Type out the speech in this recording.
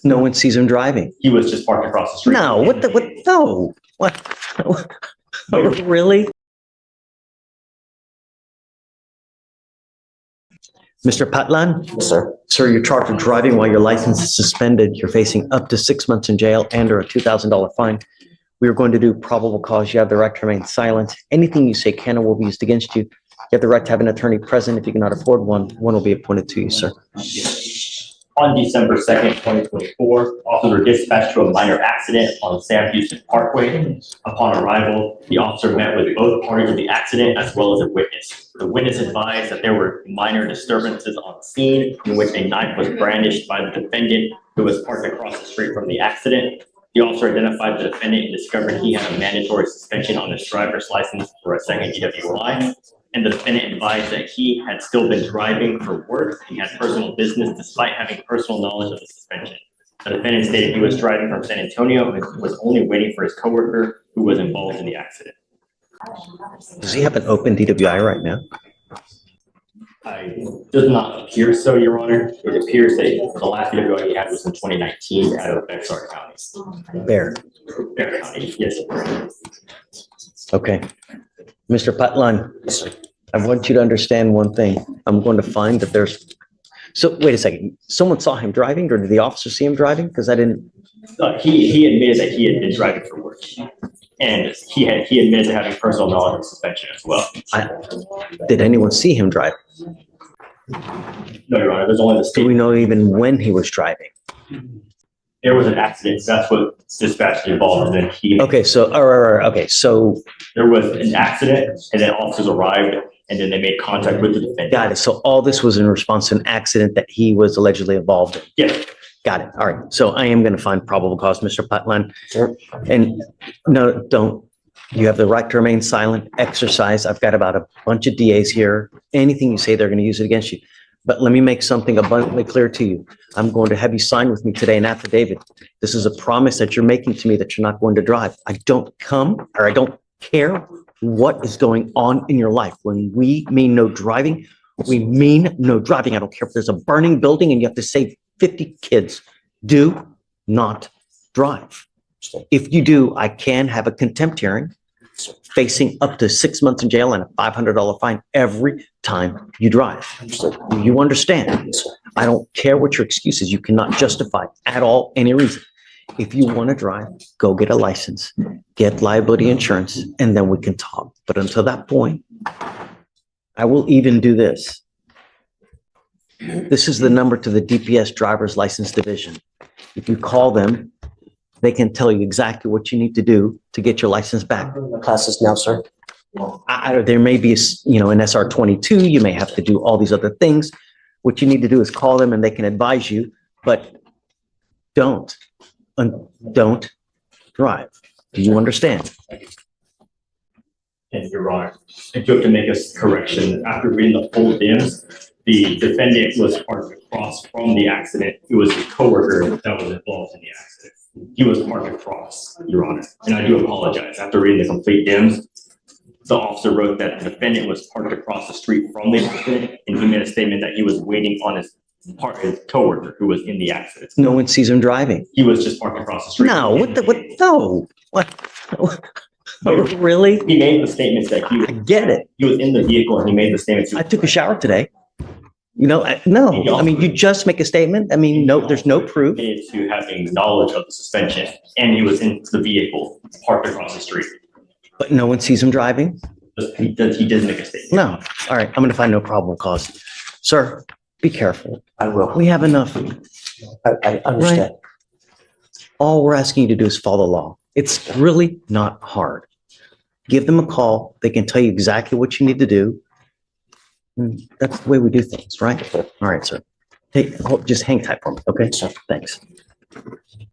No one sees him driving. He was just parked across the street. No, what, no, what? Really? Mr. Patlan? Sir. Sir, you're charged with driving while your license is suspended. You're facing up to 6 months in jail and or a $2,000 fine. We are going to do probable cause. You have the right to remain silent. Anything you say can or will be used against you. You have the right to have an attorney present. If you cannot afford one, one will be appointed to you, sir. On December 2nd, 2024, officers were dispatched to a minor accident on Sam Houston Parkway. Upon arrival, the officer met with both parties of the accident as well as a witness. The witness advised that there were minor disturbances on the scene in which a knife was brandished by the defendant who was parked across the street from the accident. The officer identified the defendant and discovered he had a mandatory suspension on his driver's license for a second DWI. And the defendant advised that he had still been driving for work and had personal business despite having personal knowledge of the suspension. The defendant stated he was driving from San Antonio and was only waiting for his coworker who was involved in the accident. Does he have an open DWI right now? Does not appear so, Your Honor. It appears that the last DWI he had was in 2019 out of Bexar County. Bear. Bear County, yes. Okay. Mr. Patlan, I want you to understand one thing. I'm going to find that there's, so wait a second. Someone saw him driving or did the officer see him driving? Because I didn't. He admitted that he had been driving for work. And he admitted to having personal knowledge of suspension as well. Did anyone see him drive? No, Your Honor, there's only the Do state. we know even when he was driving? There was an accident. That's what dispatch involved. And then Okay, so, okay, so there was an accident and then officers arrived and then they made contact with the defendant. got it. So all this was in response to an accident that he was allegedly involved in. Yes. Got it. All right. So I am going to find probable cause, Mr. Patlan. Sure. And no, don't. You have the right to remain silent, exercise. I've got about a bunch of DAs here. Anything you say, they're going to use it against you. But let me make something abundantly clear to you. I'm going to have you sign with me today an affidavit. This is a promise that you're making to me that you're not going to drive. I don't care what is going on in your life. When we mean no driving, we mean no driving. I don't care if there's a burning building and you have to save 50 kids. Do not drive. If you do, I can have a contempt hearing facing up to 6 months in jail and a $500 fine every time you drive. Do you understand? I don't care what your excuse is. You cannot justify at all any reason. If you want to drive, go get a license, get liability insurance, and then we can talk. But until that point, I will even do this. This is the number to the DPS driver's license division. If you call them, they can tell you exactly what you need to do to get your license back. Classes now, sir. There may be, an SR 22, you may have to do all these other things. What you need to do is call them and they can advise you, but don't drive. Do you understand? And Your Honor, I do have to make a correction. After reading the full DIMS, the defendant was parked across from the accident. It was the coworker that was involved in the accident. He was parked across, Your Honor. And I do apologize. After reading the complete DIMS, the officer wrote that the defendant was parked across the street from the accident, and he made a statement that he was waiting on his coworker who was in the accident. No one sees him driving. He was just parked across the street. No, no. Really? He made the statements that I get it. he was in the vehicle and he made the statements. I took a shower today. No, I mean, you just make a statement. I mean, no, there's no proof. To having knowledge of the suspension, and he was in the vehicle parked across the street. But no one sees him driving? He did make a statement. No. All right, I'm going to find no probable cause. Sir, be careful. I will. We have enough. I understand. All we're asking you to do is follow the law. It's really not hard. Give them a call. They can tell you exactly what you need to do. That's the way we do things, right? All right, sir. Hey, just hang tight for me, okay? Sure. Thanks.